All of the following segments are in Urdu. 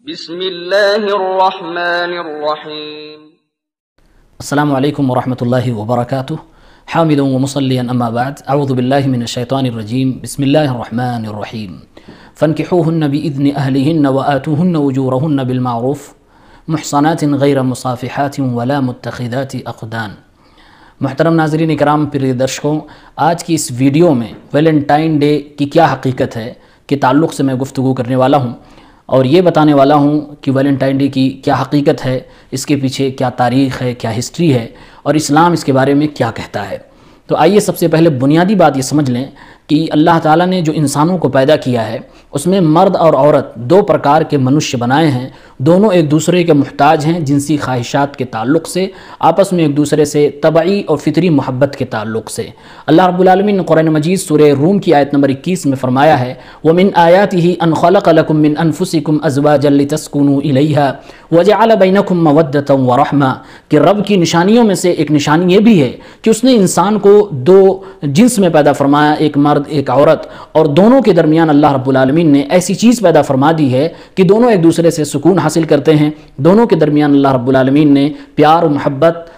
بسم اللہ الرحمن الرحیم۔ السلام علیکم ورحمۃ اللہ وبرکاتہ۔ حامدا ومصلیا اما بعد، اعوذ باللہ من الشیطان الرجیم، بسم اللہ الرحمن الرحیم۔ فانکحوہن بإذن اہلہن وآتوہن اجورہن بالمعروف محصنات غیر مصافحات ولا متخذات اقدان۔ محترم ناظرین کرام، پریہ درشکوں، آج کی اس ویڈیو میں ویلنٹائن ڈے کی کیا حقیقت ہے کے تعلق سے میں گفتگو کرنے والا ہوں، اور یہ بتانے والا ہوں کہ ویلنٹائن ڈے کی کیا حقیقت ہے، اس کے پیچھے کیا تاریخ ہے، کیا ہسٹری ہے، اور اسلام اس کے بارے میں کیا کہتا ہے۔ تو آئیے سب سے پہلے بنیادی بات یہ سمجھ لیں کہ اللہ تعالیٰ نے جو انسانوں کو پیدا کیا ہے اس میں مرد اور عورت دو پرکار کے منشیہ بنائے ہیں، دونوں ایک دوسرے کے محتاج ہیں جنسی خواہشات کے تعلق سے، آپس میں ایک دوسرے سے طبعی اور فطری محبت کے تعلق سے۔ اللہ رب العالمین نے قرآن مجید سورہ روم کی آیت نمبر 21 میں فرمایا ہے وَمِنْ آيَاتِهِ أَنْ خَلَقَ لَكُم مِّنْ أَنفُسِكُمْ أَزْوَاجًا لِتَسْكُنُوا إِلَيْهَا وَجَعَلَ بَيْنَكُم مَّوَدَّةً وَرَحْمَةً کہ رب کی نشانیوں میں سے ایک نشانی یہ بھی ہے کہ اس نے انسان کو دو جنس میں پیدا فرمایا، ایک مرد ایک عورت، اور دونوں کے درمیان اللہ رب العالمین نے ایسی چیز پیدا فرما دی ہے کہ دونوں ایک دوسرے سے سکون حاصل کرتے ہیں، دونوں کے درمیان اللہ رب العالمین نے پیار و محبت،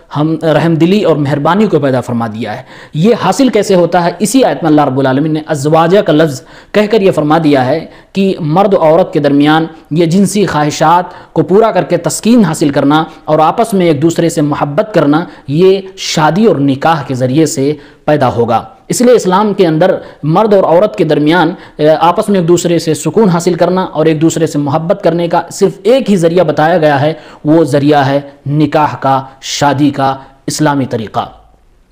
رحم دلی اور مہربانی کو پیدا فرما دیا ہے۔ یہ حاصل کیسے ہوتا ہے؟ اسی آیت میں اللہ رب العالمین نے ازواجہ کا لفظ کہہ کر یہ فرما دیا ہے کہ مرد و عورت کے درمیان یہ جنسی خواہشات کو پورا کر کے تسکین حاصل کرنا اور آپس میں ایک دوسرے سے محبت کرنا، یہ شادی اور نکاح کے ذریعے سے پیدا ہوگا۔ اس لیے اسلام کے اندر مرد اور عورت کے درمیان آپس میں ایک دوسرے سے سکون حاصل کرنا اور ایک دوسرے سے محبت کرنے کا صرف ایک ہی ذریعہ بتایا گیا ہے، وہ ذریعہ ہے نکاح کا، شادی کا، اسلامی طریقہ۔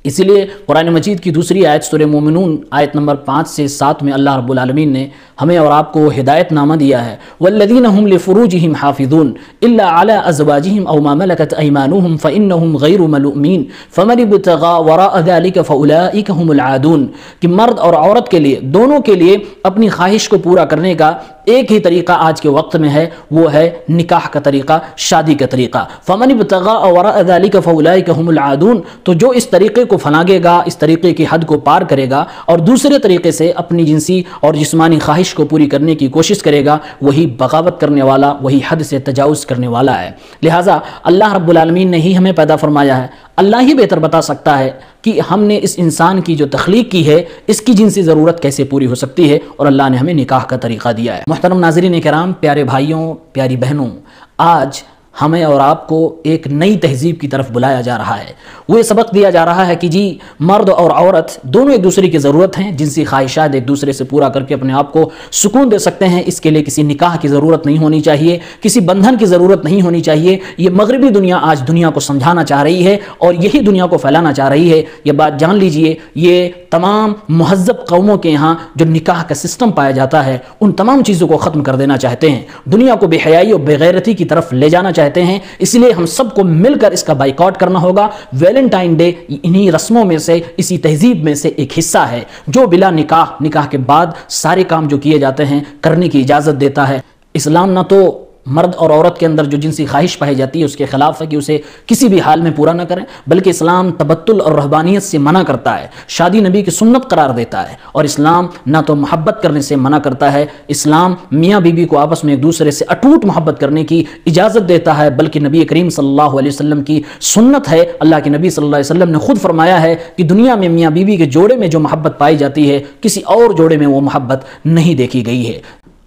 اسی لیے قرآن مجید کی دوسری آیت سورہ مومنون آیت نمبر 5 سے 7 میں اللہ رب العالمین نے ہمیں اور آپ کو ہدایت نامہ دیا ہے وَالَّذِينَ هُمْ لِفُرُوجِهِمْ حَافِظُونَ إِلَّا عَلَىٰ أَزْوَاجِهِمْ أَوْ مَا مَلَكَتْ أَيْمَانُهُمْ فَإِنَّهُمْ غَيْرُ مَلُومِينَ فَمَنِ ابْتَغَىٰ وَرَاءَ ذَلِكَ فَأُولَٰئِكَ هُمُ الْعَادُونَ کہ مرد اور عورت کے لیے، دونوں کے لیے اپنی خواہش کو پورا کرنے کا ایک ہی طریقہ آج کے وقت میں ہے، وہ ہے نکاح کا طریقہ، شادی کا طریقہ۔ فَمَنِ ابْتَغَىٰ وَرَاءَ ذَلِكَ فَأُولَٰئِكَ هُمُ الْعَادُونَ تو جو اس طریقے کو پھلانگے گا، اس طریقے کی حد کو پار کرے گا اور دوسرے طریقے سے اپنی جنسی اور جسمانی خواہش کو پوری کرنے کی کوشش کرے گا، وہی بغاوت کرنے والا، وہی حد سے تجاوز کرنے والا ہے۔ لہٰذا اللہ رب العالمین نے ہی ہمیں پیدا فرمایا ہے، اللہ ہی بہتر بتا سکتا ہے کہ ہم نے اس انسان کی جو تخلیق کی ہے اس کی جنسی ضرورت کیسے پوری ہو سکتی ہے، اور اللہ نے ہمیں نکاح کا طریقہ دیا ہے۔ محترم ناظرین کرام، پیارے بھائیوں، پیاری بہنوں، آج ہمیں اور آپ کو ایک نئی تہذیب کی طرف بلایا جا رہا ہے۔ وہ یہ سبق دیا جا رہا ہے کہ جی مرد اور عورت دونوں ایک دوسرے کی ضرورت ہیں، جنسی خواہشات ایک دوسرے سے پورا کر کے اپنے آپ کو سکون دے سکتے ہیں، اس کے لیے کسی نکاح کی ضرورت نہیں ہونی چاہیے، کسی بندھن کی ضرورت نہیں ہونی چاہیے۔ یہ مغربی دنیا آج دنیا کو سمجھانا چاہ رہی ہے اور یہی دنیا کو پھیلانا چاہ رہی ہے۔ یہ بات جان لیجئے، یہ تمام مہذب قوموں کے یہاں جو نکاح کا سسٹم پایا جاتا ہے ان تمام چیزوں کو ختم کر دینا چاہتے ہیں، دنیا کو بے حیائی اور بے غیرتی کی طرف لے جانا چاہتے ہیں۔ اس لیے ہم سب کو مل کر اس کا بائیکاٹ کرنا ہوگا۔ ویلنٹائن ڈے انہی رسموں میں سے، اسی تہذیب میں سے ایک حصہ ہے جو بلا نکاح کے بعد سارے کام جو کیے جاتے ہیں کرنے کی اجازت دیتا ہے۔ اسلام نہ تو مرد اور عورت کے اندر جو جنسی خواہش پائی جاتی ہے اس کے خلاف ہے کہ اسے کسی بھی حال میں پورا نہ کریں، بلکہ اسلام تبتل اور رہبانیت سے منع کرتا ہے، شادی نبی کی سنت قرار دیتا ہے، اور اسلام نہ تو محبت کرنے سے منع کرتا ہے، اسلام میاں بیوی کو آپس میں ایک دوسرے سے اٹوٹ محبت کرنے کی اجازت دیتا ہے، بلکہ نبی کریم صلی اللہ علیہ وسلم کی سنت ہے۔ اللہ کے نبی صلی اللہ علیہ وسلم نے خود فرمایا ہے کہ دنیا میں میاں بیوی کے جوڑے میں جو محبت پائی جاتی ہے کسی اور جوڑے میں وہ محبت نہیں دیکھی گئی ہے۔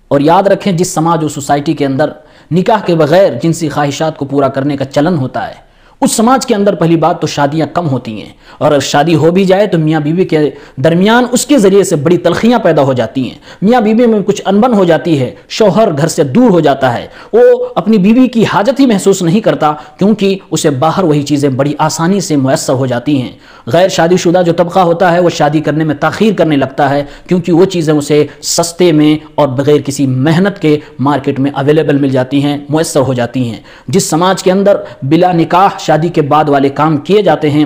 اور یاد رکھیں، جس سماج و سوسائٹی کے اندر نکاح کے بغیر جنسی خواہشات کو پورا کرنے کا چلن ہوتا ہے، اس سماج کے اندر پہلی بات تو شادیاں کم ہوتی ہیں، اور اگر شادی ہو بھی جائے تو میاں بیوی کے درمیان اس کے ذریعے سے بڑی تلخیاں پیدا ہو جاتی ہیں، میاں بیوی میں کچھ انبن ہو جاتی ہے، شوہر گھر سے دور ہو جاتا ہے، وہ اپنی بیوی کی حاجت ہی محسوس نہیں کرتا کیونکہ اسے باہر وہی چیزیں بڑی آسانی سے میسر ہو جاتی ہیں۔ غیر شادی شدہ جو طبقہ ہوتا ہے وہ شادی کرنے میں تاخیر کرنے لگتا ہے کیونکہ وہ چیزیں اسے سستے میں اور بغیر کسی محنت کے مارکیٹ میں اویلیبل مل جاتی ہیں، میسر ہو جاتی ہیں۔ جس سماج کے اندر بلا نکاح شادی کے بعد والے کام کیے جاتے ہیں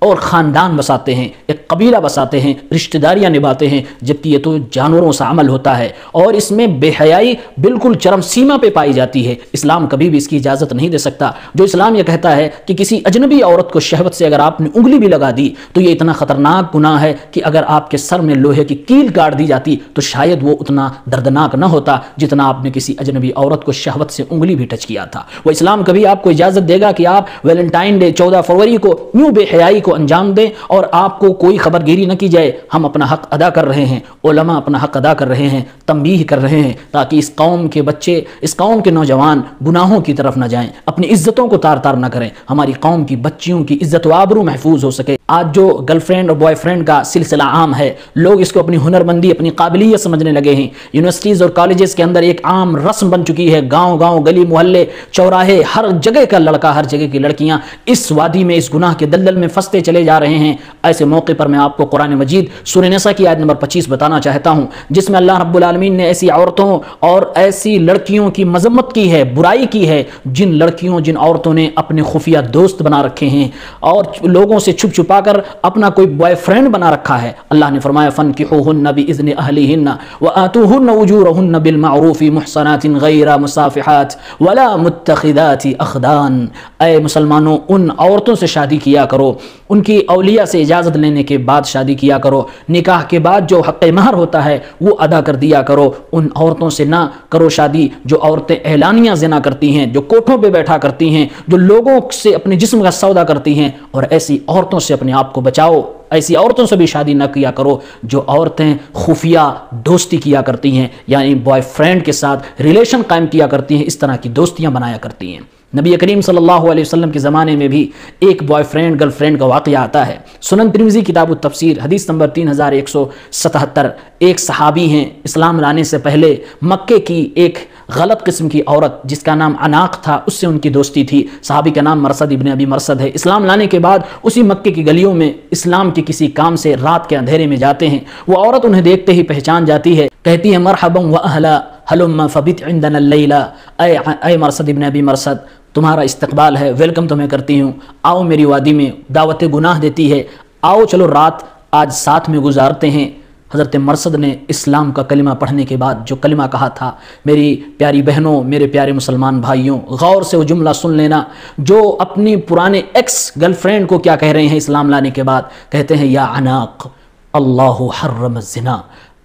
اور خاندان بساتے ہیں، ایک قبیلہ بساتے ہیں، رشتہ داریاں نبھاتے ہیں، جبکہ یہ تو جانوروں سے عمل ہوتا ہے اور اس میں بے حیائی بالکل چرم سیما پہ پائی جاتی ہے۔ اسلام کبھی بھی اس کی اجازت نہیں دے سکتا۔ جو اسلام یہ کہتا ہے کہ کسی اجنبی عورت کو شہوت سے اگر آپ نے انگلی بھی لگا دی تو یہ اتنا خطرناک گناہ ہے کہ اگر آپ کے سر میں لوہے کی کیل کاٹ دی جاتی تو شاید وہ اتنا دردناک نہ ہوتا جتنا آپ نے کسی اجنبی عورت کو شہوت سے انگلی بھی ٹچ کیا تھا۔ وہ اسلام کبھی آپ کو اجازت دے گا کہ آپ ویلنٹائن ڈے 14 فروری کو یوں بے حیائی کو انجام دیں اور آپ کو کوئی خبر گیری نہ کی جائے؟ ہم اپنا حق ادا کر رہے ہیں، علماء اپنا حق ادا کر رہے ہیں، تنبیہ کر رہے ہیں تاکہ اس قوم کے بچے، اس قوم کے نوجوان گناہوں کی طرف نہ جائیں، اپنی عزتوں کو تار تار نہ کریں، ہماری قوم کی بچیوں کی عزت و آبرو محفوظ ہو سکے۔ آج جو گرل فرینڈ اور بوائے فرینڈ کا سلسلہ عام ہے، لوگ اس کو اپنی ہنرمندی، اپنی قابلیت سمجھنے لگے ہیں۔ یونیورسٹیز اور کالجز کے اندر ایک عام رسم بن چکی ہے، گاؤں گاؤں، گلی محلے، چوراہے، ہر جگہ کا لڑکا، ہر جگہ کی لڑکیاں اس وادی میں، اس گناہ کے دلدل میں پھنستے چلے جا رہے ہیں۔ ایسے موقع پر میں آپ کو قرآن مجید سورہ نساء کی آیت نمبر 25 بتانا چاہتا ہوں، جس میں اللہ رب العالمین نے ایسی عورتوں اور ایسی لڑکیوں کی مذمت کی ہے، برائی کی ہے، جن لڑکیوں، جن عورتوں نے اپنے خفیہ دوست بنا رکھے ہیں اور لوگوں سے چھپ چھپا کر اپنا کوئی بوائے فرینڈ بنا رکھا ہے۔ اللہ نے فرمایا فَانْكِحُوهُنَّ بِإِذْنِ أَهْلِهِنَّ وَآتُوهُنَّ أُجُورَهُنَّ بِالْمَعْرُوفِ مُحْصَنَاتٍ غَيْرَ مُصَافِحَاتٍ وَلَا مُتَّخِذَاتِ أَخْدَانٍ۔ اے مسلمانوں، ان عورتوں سے شادی کیا کرو، ان کی اولیاء سے اجازت لینے کے بعد شادی کیا کرو، نکاح کے بعد جو حق مہر ہوتا ہے وہ ادا کر دیا کرو۔ ان عورتوں سے نہ کرو شادی جو عورتیں اعلانیہ زنا کرتی ہیں، جو کوٹھوں پہ بیٹھا کرتی ہیں، جو لوگوں سے اپنے جسم کا سودا کرتی ہیں، اور ایسی عورتوں سے اپنے آپ کو بچاؤ۔ ایسی عورتوں سے بھی شادی نہ کیا کرو جو عورتیں خفیہ دوستی کیا کرتی ہیں، یعنی بوائے فرینڈ کے ساتھ ریلیشن قائم کیا کرتی ہیں، اس طرح کی دوستیاں بنایا کرتی ہیں۔ نبی کریم صلی اللہ علیہ وسلم کے زمانے میں بھی ایک بوائے فرینڈ گرل فرینڈ کا واقعہ آتا ہے۔ سنن ترمذی کتاب التفسیر حدیث نمبر 3177، ایک صحابی ہیں، اسلام لانے سے پہلے مکے کی ایک غلط قسم کی عورت جس کا نام عناق تھا، اس سے ان کی دوستی تھی۔ صحابی کا نام مرصد ابن ابی مرصد ہے۔ اسلام لانے کے بعد اسی مکے کی گلیوں میں اسلام کے کسی کام سے رات کے اندھیرے میں جاتے ہیں، وہ عورت انہیں دیکھتے ہی پہچان جاتی ہے، کہتی ہے مرحبا واہلا ہلم فبت عندنا اللیلہ، اے مرصد ابن ابی مرصد، تمہارا استقبال ہے، ویلکم تمہیں کرتی ہوں، آؤ میری وادی میں، دعوت گناہ دیتی ہے، آؤ چلو رات آج ساتھ میں گزارتے ہیں۔ حضرت مرصد نے اسلام کا کلمہ پڑھنے کے بعد جو کلمہ کہا تھا، میری پیاری بہنوں، میرے پیارے مسلمان بھائیوں، غور سے وہ جملہ سن لینا، جو اپنی پرانے ایکس گرل فرینڈ کو کیا کہہ رہے ہیں اسلام لانے کے بعد، کہتے ہیں یا عناق اللہ حرم الزنا،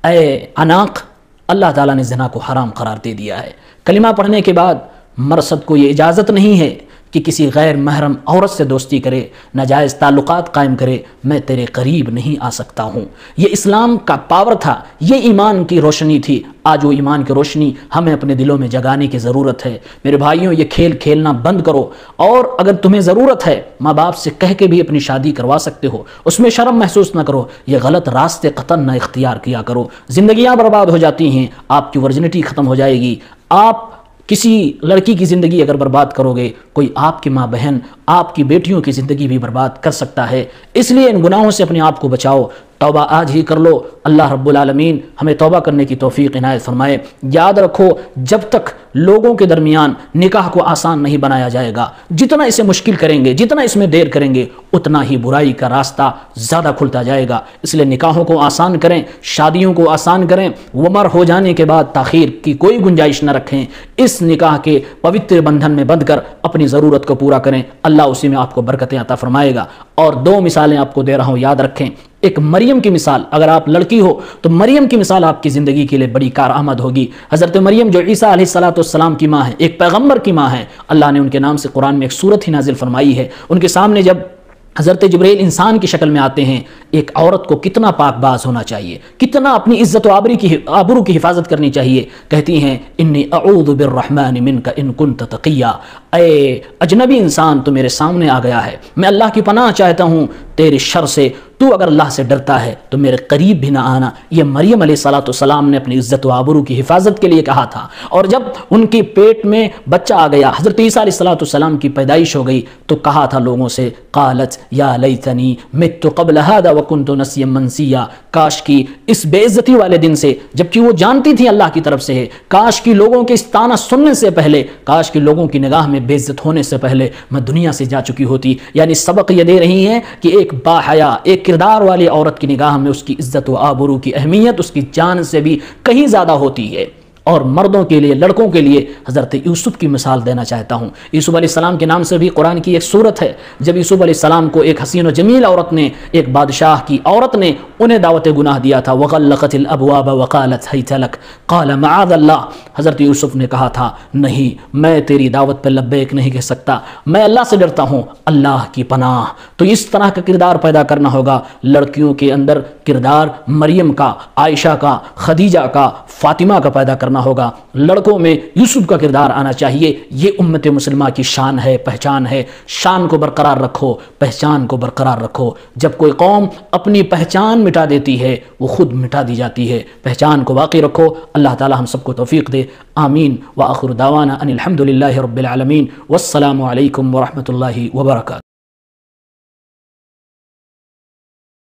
اے عناق، اللہ تعالیٰ نے زنا کو حرام قرار دے دیا ہے۔ کلمہ پڑھنے کے بعد مرصد کو یہ اجازت نہیں ہے کہ کسی غیر محرم عورت سے دوستی کرے، ناجائز تعلقات قائم کرے، میں تیرے قریب نہیں آ سکتا ہوں۔ یہ اسلام کا پاور تھا، یہ ایمان کی روشنی تھی۔ آج وہ ایمان کی روشنی ہمیں اپنے دلوں میں جگانے کی ضرورت ہے۔ میرے بھائیوں، یہ کھیل کھیلنا بند کرو، اور اگر تمہیں ضرورت ہے ماں باپ سے کہہ کے بھی اپنی شادی کروا سکتے ہو، اس میں شرم محسوس نہ کرو، یہ غلط راستے قطعاً نہ اختیار کیا کرو۔ زندگیاں برباد ہو جاتی ہیں، آپ کی ورجنٹی ختم ہو جائے گی۔ آپ کسی لڑکی کی زندگی اگر برباد کرو گے، کوئی آپ کی ماں بہن، آپ کی بیٹیوں کی زندگی بھی برباد کر سکتا ہے۔ اس لیے ان گناہوں سے اپنے آپ کو بچاؤ، توبہ آج ہی کر لو۔ اللہ رب العالمین ہمیں توبہ کرنے کی توفیق عنایت فرمائے۔ یاد رکھو، جب تک لوگوں کے درمیان نکاح کو آسان نہیں بنایا جائے گا، جتنا اسے مشکل کریں گے، جتنا اس میں دیر کریں گے، اتنا ہی برائی کا راستہ زیادہ کھلتا جائے گا۔ اس لیے نکاحوں کو آسان کریں، شادیوں کو آسان کریں، عمر ہو جانے کے بعد تاخیر کی کوئی گنجائش نہ رکھیں۔ اس نکاح کے پوتر بندھن میں بندھ کر اپنی ضرورت کو پورا کریں، اللہ اسی میں آپ کو برکتیں عطا فرمائے گا۔ اور دو مثالیں آپ کو دے رہا ہوں، یاد رکھیں۔ ایک مریم کی مثال، اگر آپ لڑکی ہو تو مریم کی مثال آپ کی زندگی کے لیے بڑی کارآمد ہوگی۔ حضرت مریم جو عیسیٰ علیہ السلام کی ماں ہے، ایک پیغمبر کی ماں ہے، اللہ نے ان کے نام سے قرآن میں ایک سورت ہی نازل فرمائی ہے۔ ان کے سامنے جب حضرت جبرائیل انسان کی شکل میں آتے ہیں، ایک عورت کو کتنا پاک باز ہونا چاہیے، کتنا اپنی عزت و آبرو کی حفاظت کرنی چاہیے۔ کہتی ہیں انی اعوذ بالرحمن منک ان کنت تقیا، اے اجنبی انسان تو میرے سامنے آ گیا ہے، میں اللہ کی پناہ چاہتا ہوں تیرے شر سے، تو اگر اللہ سے ڈرتا ہے تو میرے قریب بھی نہ آنا۔ یہ مریم علیہ السلام نے اپنی عزت و آبرو کی حفاظت کے لیے کہا تھا، اور جب ان کے پیٹ میں بچہ آ گیا، حضرت عیسیٰ علیہ السلام کی پیدائش ہو گئی، تو کہا تھا لوگوں سے، قالت یا لیتنی مت قبل هذا وکنت نسیا منسیا، کاش کی اس بے عزتی والے دن سے، جبکہ وہ جانتی تھی اللہ کی طرف سے ہے، کاش کی لوگوں کے اس طعنہ سننے سے پہلے، کاش کی لوگوں کی نگاہ میں بے عزت ہونے سے پہلے میں دنیا سے جا چکی ہوتی۔ یعنی سبق یہ دے رہی ہیں کہ ایک باحیا، ایک کردار والی عورت کی نگاہ میں اس کی عزت و آبرو کی اہمیت اس کی جان سے بھی کہیں زیادہ ہوتی ہے۔ اور مردوں کے لیے، لڑکوں کے لیے حضرت یوسف کی مثال دینا چاہتا ہوں۔ یوسف علیہ السلام کے نام سے بھی قرآن کی ایک سورت ہے۔ جب یوسف علیہ السلام کو ایک حسین و جمیل عورت نے، ایک بادشاہ کی عورت نے انہیں دعوت گناہ دیا تھا، وغلقت الابواب وقالت ہیت لک قال معاذ اللہ، حضرت یوسف نے کہا تھا نہیں، میں تیری دعوت پہ لبیک نہیں کہہ سکتا، میں اللہ سے ڈرتا ہوں، اللہ کی پناہ۔ تو اس طرح کا کردار پیدا کرنا ہوگا لڑکیوں کے اندر، کردار مریم کا، عائشہ کا، خدیجہ کا، فاطمہ کا پیدا کرنا ہوگا۔ لڑکوں میں یوسف کا کردار آنا چاہیے۔ یہ امت مسلمہ کی شان ہے، پہچان ہے۔ شان کو برقرار رکھو، پہچان کو برقرار رکھو۔ جب کوئی قوم اپنی پہچان مٹا دیتی ہے وہ خود مٹا دی جاتی ہے۔ پہچان کو باقی رکھو۔ اللہ تعالی ہم سب کو توفیق دے، آمین۔ وآخر دعوانا ان الحمد للہ رب العالمین، والسلام علیکم ورحمۃ اللہ وبرکاتہ۔